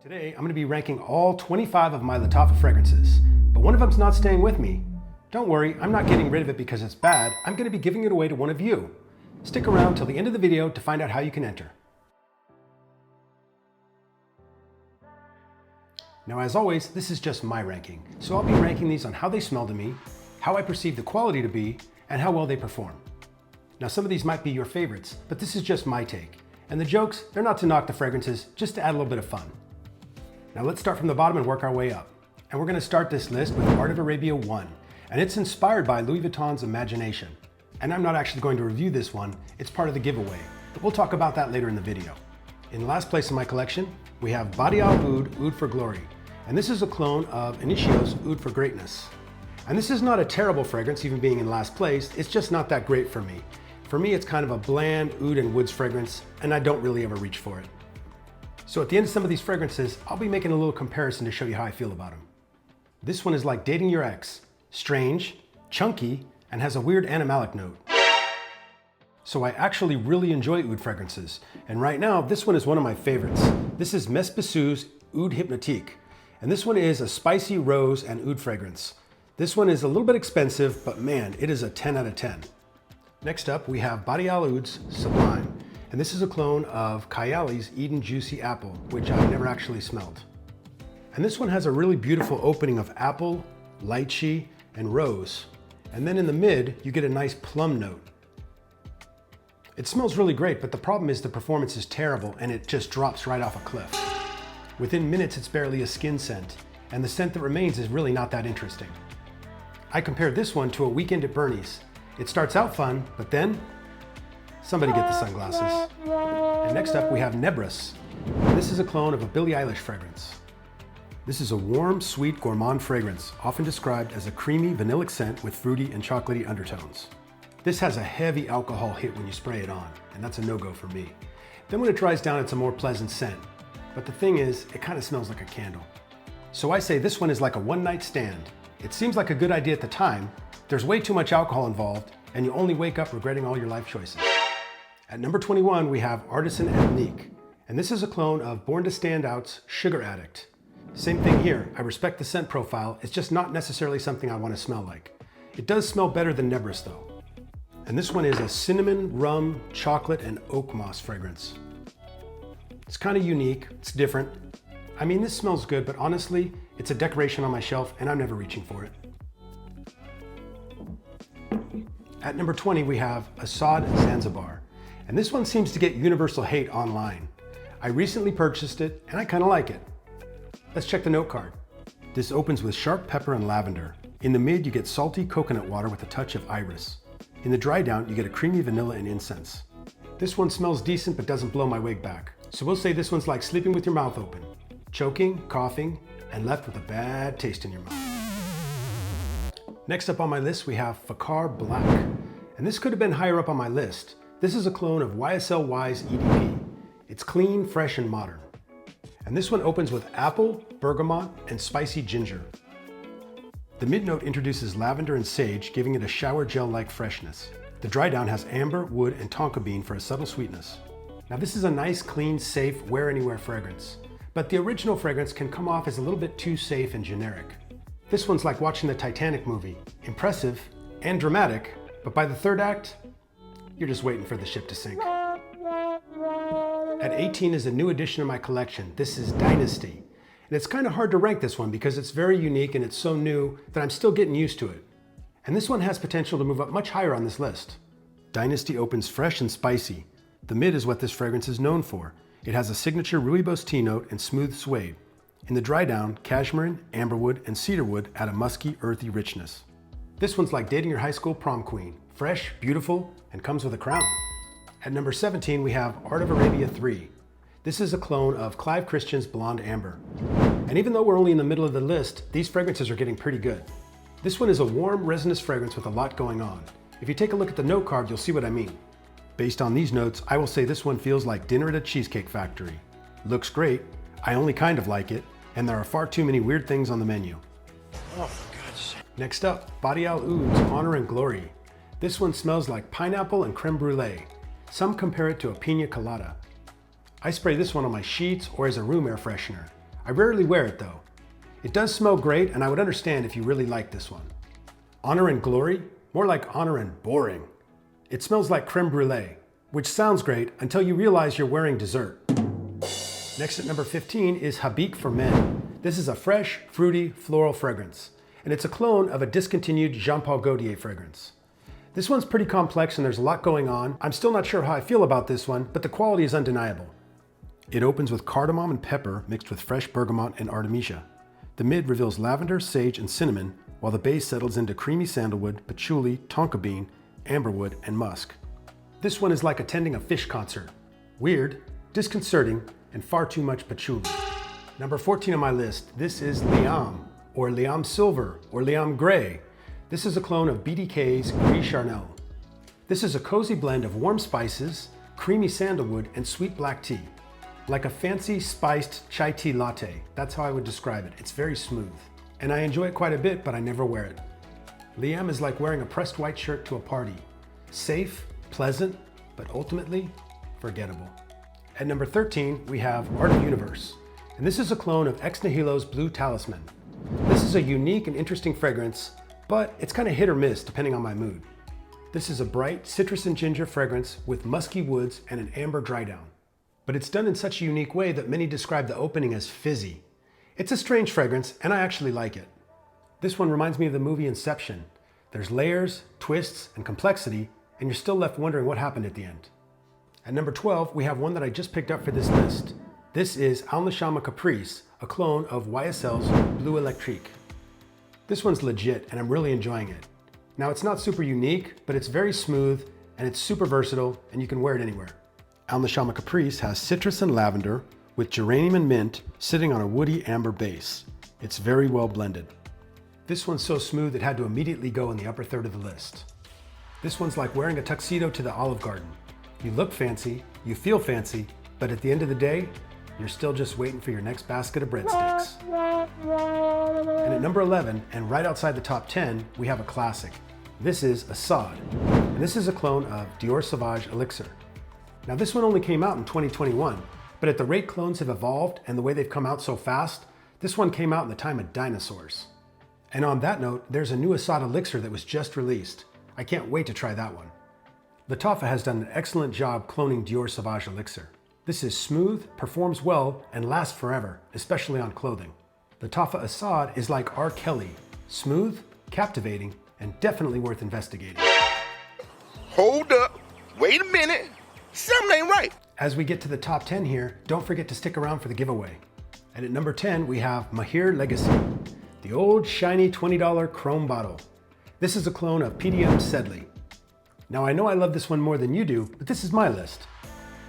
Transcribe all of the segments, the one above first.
Today, I'm going to be ranking all 25 of my Lattafa fragrances, but one of them's not staying with me. Don't worry, I'm not getting rid of it because it's bad. I'm going to be giving it away to one of you. Stick around till the end of the video to find out how you can enter. Now, as always, this is just my ranking, so I'll be ranking these on how they smell to me, how I perceive the quality to be, and how well they perform. Now, some of these might be your favorites, but this is just my take. And the jokes, they're not to knock the fragrances, just to add a little bit of fun. Now let's start from the bottom and work our way up. And we're going to start this list with Art of Arabia 1, and it's inspired by Louis Vuitton's Imagination. And I'm not actually going to review this one, it's part of the giveaway, but we'll talk about that later in the video. In last place in my collection, we have Badi Al Oud, Oud for Glory. And this is a clone of Initio's Oud for Greatness. And this is not a terrible fragrance, even being in last place, it's just not that great for me. For me, it's kind of a bland oud and woods fragrance, and I don't really ever reach for it. So at the end of some of these fragrances, I'll be making a little comparison to show you how I feel about them. This one is like dating your ex, strange, chunky, and has a weird animalic note. So I actually really enjoy oud fragrances, and right now, this one is one of my favorites. This is Mes Bisous Oud Hypnotique, and this one is a spicy rose and oud fragrance. This one is a little bit expensive, but man, it is a 10 out of 10. Next up, we have Badi Al Oud's Sublime, and this is a clone of Kayali's Eden Juicy Apple, which I've never actually smelled. And this one has a really beautiful opening of apple, lychee, and rose. And then in the mid, you get a nice plum note. It smells really great, but the problem is the performance is terrible and it just drops right off a cliff. Within minutes, it's barely a skin scent, and the scent that remains is really not that interesting. I compared this one to a weekend at Bernie's. It starts out fun, but then somebody get the sunglasses. And next up we have Nebris. This is a clone of a Billie Eilish fragrance. This is a warm, sweet gourmand fragrance, often described as a creamy vanillic scent with fruity and chocolatey undertones. This has a heavy alcohol hit when you spray it on, and that's a no-go for me. Then when it dries down, it's a more pleasant scent. But the thing is, it kind of smells like a candle. So I say this one is like a one-night stand. It seems like a good idea at the time. There's way too much alcohol involved, and you only wake up regretting all your life choices. At number 21, we have Artisan Ethnique, and this is a clone of Born to Stand Out's Sugar Addict. Same thing here, I respect the scent profile, it's just not necessarily something I want to smell like. It does smell better than Nebris though. And this one is a cinnamon, rum, chocolate, and oak moss fragrance. It's kind of unique, it's different. I mean, this smells good, but honestly, it's a decoration on my shelf and I'm never reaching for it. At number 20, we have Assad Zanzibar. And this one seems to get universal hate online. I recently purchased it and I kind of like it. Let's check the note card. This opens with sharp pepper and lavender. In the mid, you get salty coconut water with a touch of iris. In the dry down, you get a creamy vanilla and incense. This one smells decent but doesn't blow my wig back. So we'll say this one's like sleeping with your mouth open, choking, coughing, and left with a bad taste in your mouth. Next up on my list, we have Fakar Black. And this could have been higher up on my list. This is a clone of YSL Y's EDP. It's clean, fresh, and modern. And this one opens with apple, bergamot, and spicy ginger. The mid note introduces lavender and sage, giving it a shower gel-like freshness. The dry down has amber, wood, and tonka bean for a subtle sweetness. Now this is a nice, clean, safe, wear-anywhere fragrance. But the original fragrance can come off as a little bit too safe and generic. This one's like watching the Titanic movie. Impressive and dramatic, but by the third act, you're just waiting for the ship to sink. At 18 is a new addition to my collection. This is Dynasty. And it's kind of hard to rank this one because it's very unique and it's so new that I'm still getting used to it. And this one has potential to move up much higher on this list. Dynasty opens fresh and spicy. The mid is what this fragrance is known for. It has a signature rooibos tea note and smooth suede. In the dry down, cashmere, amberwood, and cedarwood add a musky, earthy richness. This one's like dating your high school prom queen. Fresh, beautiful, and comes with a crown. At number 17, we have Art of Arabia 3. This is a clone of Clive Christian's Blonde Amber. And even though we're only in the middle of the list, these fragrances are getting pretty good. This one is a warm, resinous fragrance with a lot going on. If you take a look at the note card, you'll see what I mean. Based on these notes, I will say this one feels like dinner at a cheesecake factory. Looks great, I only kind of like it, and there are far too many weird things on the menu. Oh, for God's sake. Next up, Badi Al Oud's Honor and Glory. This one smells like pineapple and creme brulee. Some compare it to a pina colada. I spray this one on my sheets or as a room air freshener. I rarely wear it though. It does smell great, and I would understand if you really like this one. Honor and Glory? More like honor and boring. It smells like creme brulee, which sounds great until you realize you're wearing dessert. Next at number 15 is Habik for Men. This is a fresh, fruity, floral fragrance, and it's a clone of a discontinued Jean Paul Gaultier fragrance. This one's pretty complex and there's a lot going on. I'm still not sure how I feel about this one, but the quality is undeniable. It opens with cardamom and pepper mixed with fresh bergamot and artemisia. The mid reveals lavender, sage, and cinnamon, while the base settles into creamy sandalwood, patchouli, tonka bean, amberwood, and musk. This one is like attending a Fish concert. Weird, disconcerting, and far too much patchouli. Number 14 on my list, this is Liam, or Liam Silver, or Liam Gray. This is a clone of BDK's Gris Charnel. This is a cozy blend of warm spices, creamy sandalwood, and sweet black tea. Like a fancy spiced chai tea latte. That's how I would describe it. It's very smooth. And I enjoy it quite a bit, but I never wear it. Liam is like wearing a pressed white shirt to a party. Safe, pleasant, but ultimately forgettable. At number 13, we have Art of Universe. And this is a clone of Ex Nihilo's Blue Talisman. This is a unique and interesting fragrance, but it's kind of hit or miss depending on my mood. This is a bright citrus and ginger fragrance with musky woods and an amber dry down. But it's done in such a unique way that many describe the opening as fizzy. It's a strange fragrance, and I actually like it. This one reminds me of the movie Inception. There's layers, twists, and complexity, and you're still left wondering what happened at the end. At number 12, we have one that I just picked up for this list. This is Al Nashama Caprice, a clone of YSL's Blue Electrique. This one's legit, and I'm really enjoying it. Now, it's not super unique, but it's very smooth, and it's super versatile, and you can wear it anywhere. Al Nashama Caprice has citrus and lavender, with geranium and mint sitting on a woody amber base. It's very well blended. This one's so smooth it had to immediately go in the upper third of the list. This one's like wearing a tuxedo to the Olive Garden. You look fancy, you feel fancy, but at the end of the day, you're still just waiting for your next basket of breadsticks. And at number 11, and right outside the top 10, we have a classic. This is Assad, and this is a clone of Dior Sauvage Elixir. Now this one only came out in 2021, but at the rate clones have evolved and the way they've come out so fast, this one came out in the time of dinosaurs. And on that note, there's a new Assad Elixir that was just released. I can't wait to try that one. Lattafa has done an excellent job cloning Dior Sauvage Elixir. This is smooth, performs well, and lasts forever, especially on clothing. Lattafa Assad is like R. Kelly, smooth, captivating, and definitely worth investigating. Hold up, wait a minute, something ain't right. As we get to the top 10 here, don't forget to stick around for the giveaway. And at number 10, we have Mahir Legacy, the old shiny $20 chrome bottle. This is a clone of PDM Sedley. Now I know I love this one more than you do, but this is my list.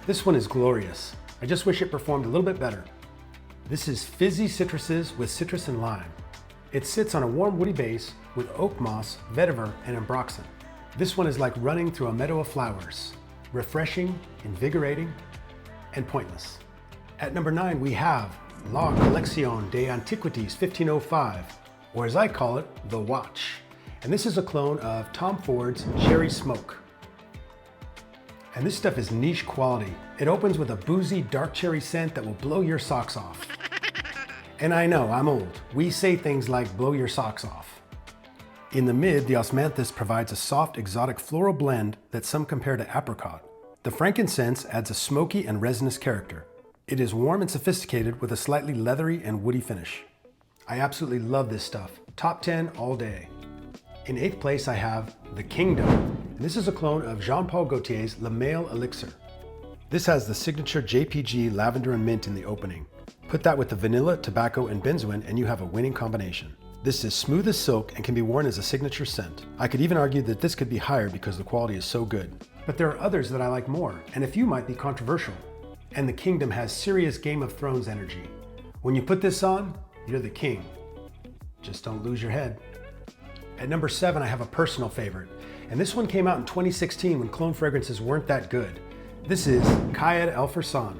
This one is glorious. I just wish it performed a little bit better. This is fizzy citruses with citrus and lime. It sits on a warm woody base with oak moss, vetiver, and ambroxan. This one is like running through a meadow of flowers. Refreshing, invigorating, and pointless. At number 9, we have La Collection des Antiquités 1505, or as I call it, The Watch. And this is a clone of Tom Ford's Cherry Smoke. And this stuff is niche quality. It opens with a boozy dark cherry scent that will blow your socks off. And I know, I'm old. We say things like blow your socks off. In the mid, the osmanthus provides a soft, exotic floral blend that some compare to apricot. The frankincense adds a smoky and resinous character. It is warm and sophisticated with a slightly leathery and woody finish. I absolutely love this stuff. Top 10 all day. In 8th place, I have The Kingdom. And this is a clone of Jean Paul Gaultier's Le Male Elixir. This has the signature JPG lavender and mint in the opening. Put that with the vanilla, tobacco, and benzoin, and you have a winning combination. This is smooth as silk and can be worn as a signature scent. I could even argue that this could be higher because the quality is so good. But there are others that I like more, and a few might be controversial. And The Kingdom has serious Game of Thrones energy. When you put this on, you're the king. Just don't lose your head. At number 7, I have a personal favorite, and this one came out in 2016 when clone fragrances weren't that good. This is Kayed El Farsan.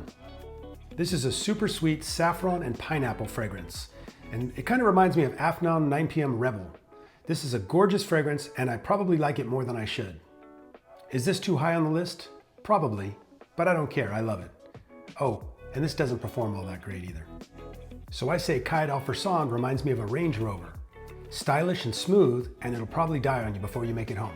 This is a super sweet saffron and pineapple fragrance, and it kind of reminds me of Afnan 9 PM Rebel. This is a gorgeous fragrance, and I probably like it more than I should. Is this too high on the list? Probably, but I don't care, I love it. Oh, and this doesn't perform all that great either. So I say Caille d'Alforsan reminds me of a Range Rover. Stylish and smooth, and it'll probably die on you before you make it home.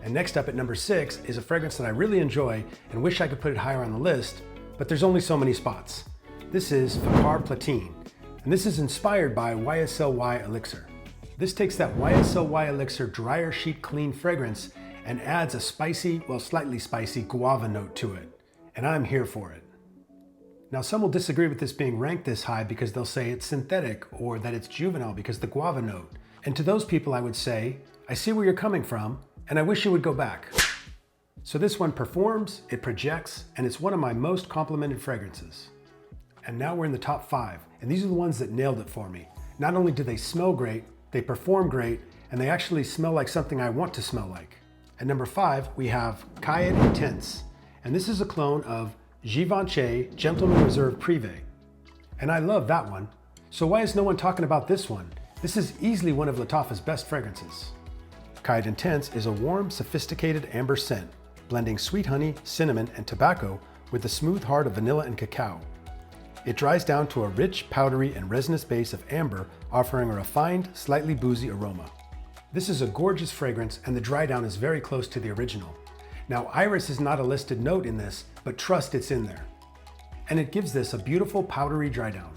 And next up at number 6 is a fragrance that I really enjoy and wish I could put it higher on the list, but there's only so many spots. This is Suqraat Platine, and this is inspired by YSLY Elixir. This takes that YSLY Elixir Dryer Sheet Clean fragrance and adds a spicy, well, slightly spicy guava note to it, and I'm here for it. Now, some will disagree with this being ranked this high because they'll say it's synthetic or that it's juvenile because of the guava note. And to those people I would say, I see where you're coming from, and I wish you would go back. So this one performs, it projects, and it's one of my most complimented fragrances. And now we're in the top 5, and these are the ones that nailed it for me. Not only do they smell great, they perform great, and they actually smell like something I want to smell like. At number 5, we have Caille Intense, and this is a clone of Givenchy Gentleman Reserve Privé. And I love that one, so why is no one talking about this one? This is easily one of Lattafa's best fragrances. Caille Intense is a warm, sophisticated amber scent, blending sweet honey, cinnamon, and tobacco with the smooth heart of vanilla and cacao. It dries down to a rich, powdery, and resinous base of amber, offering a refined, slightly boozy aroma. This is a gorgeous fragrance, and the dry down is very close to the original. Now, iris is not a listed note in this, but trust it's in there. And it gives this a beautiful, powdery dry down.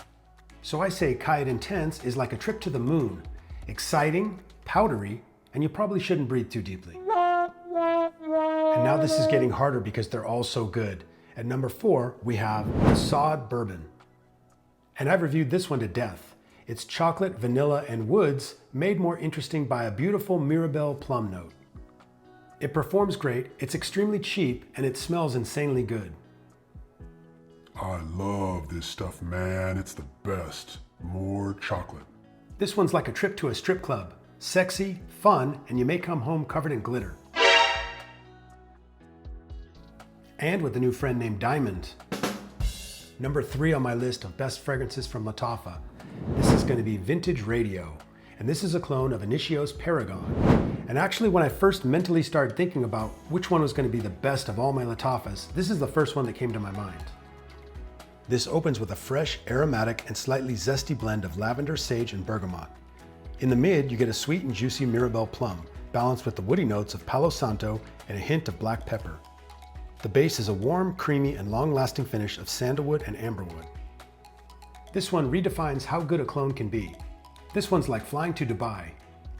So I say Caille Intense is like a trip to the moon, exciting, powdery, and you probably shouldn't breathe too deeply. And now this is getting harder because they're all so good. At number 4, we have Assad Bourbon. And I've reviewed this one to death. It's chocolate, vanilla, and woods made more interesting by a beautiful Mirabelle plum note. It performs great, it's extremely cheap, and it smells insanely good. I love this stuff, man. It's the best. More chocolate. This one's like a trip to a strip club. Sexy, fun, and you may come home covered in glitter. And with a new friend named Diamond. Number 3 on my list of best fragrances from Lattafa. This is going to be Vintage Radio. And this is a clone of Initio's Paragon. And actually, when I first mentally started thinking about which one was going to be the best of all my Lattafas, this is the first one that came to my mind. This opens with a fresh, aromatic, and slightly zesty blend of lavender, sage, and bergamot. In the mid, you get a sweet and juicy Mirabelle plum, balanced with the woody notes of Palo Santo and a hint of black pepper. The base is a warm, creamy, and long-lasting finish of sandalwood and amberwood. This one redefines how good a clone can be. This one's like flying to Dubai.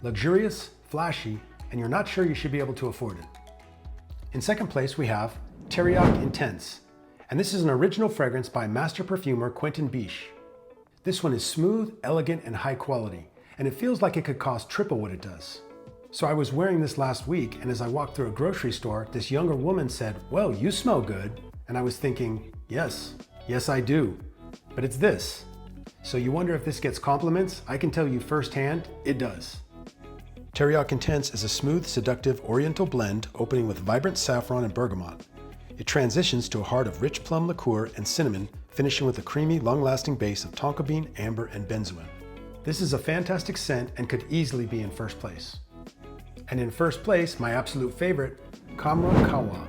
Luxurious, flashy, and you're not sure you should be able to afford it. In second place, we have Teriyaki Intense, and this is an original fragrance by master perfumer Quentin Biche. This one is smooth, elegant, and high quality, and it feels like it could cost triple what it does. So I was wearing this last week, and as I walked through a grocery store, this younger woman said, "Well, you smell good." And I was thinking, yes I do, but it's this. So you wonder if this gets compliments? I can tell you firsthand, it does. Teriyaki Intense is a smooth, seductive oriental blend opening with vibrant saffron and bergamot. It transitions to a heart of rich plum liqueur and cinnamon, finishing with a creamy, long-lasting base of tonka bean, amber, and benzoin. This is a fantastic scent and could easily be in first place. And in first place, my absolute favorite, Kamra Kawa.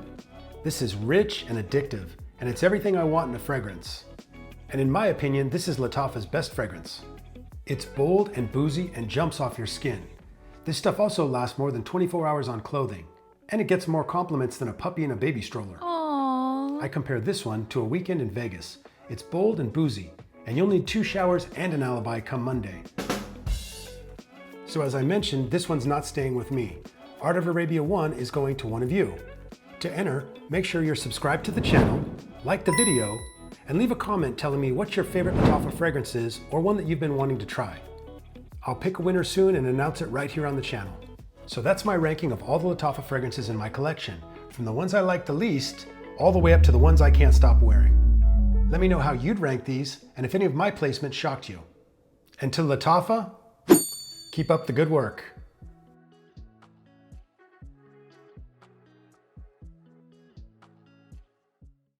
This is rich and addictive, and it's everything I want in a fragrance. And in my opinion, this is Lattafa's best fragrance. It's bold and boozy and jumps off your skin. This stuff also lasts more than 24 hours on clothing, and it gets more compliments than a puppy in a baby stroller. Aww. I compare this one to a weekend in Vegas. It's bold and boozy, and you'll need 2 showers and an alibi come Monday. So as I mentioned, this one's not staying with me. Art of Arabia 1 is going to one of you. To enter, make sure you're subscribed to the channel, like the video, and leave a comment telling me what your favorite Lattafa fragrance is or one that you've been wanting to try. I'll pick a winner soon and announce it right here on the channel. So that's my ranking of all the Lattafa fragrances in my collection, from the ones I like the least, all the way up to the ones I can't stop wearing. Let me know how you'd rank these, and if any of my placements shocked you. Until Lattafa, keep up the good work.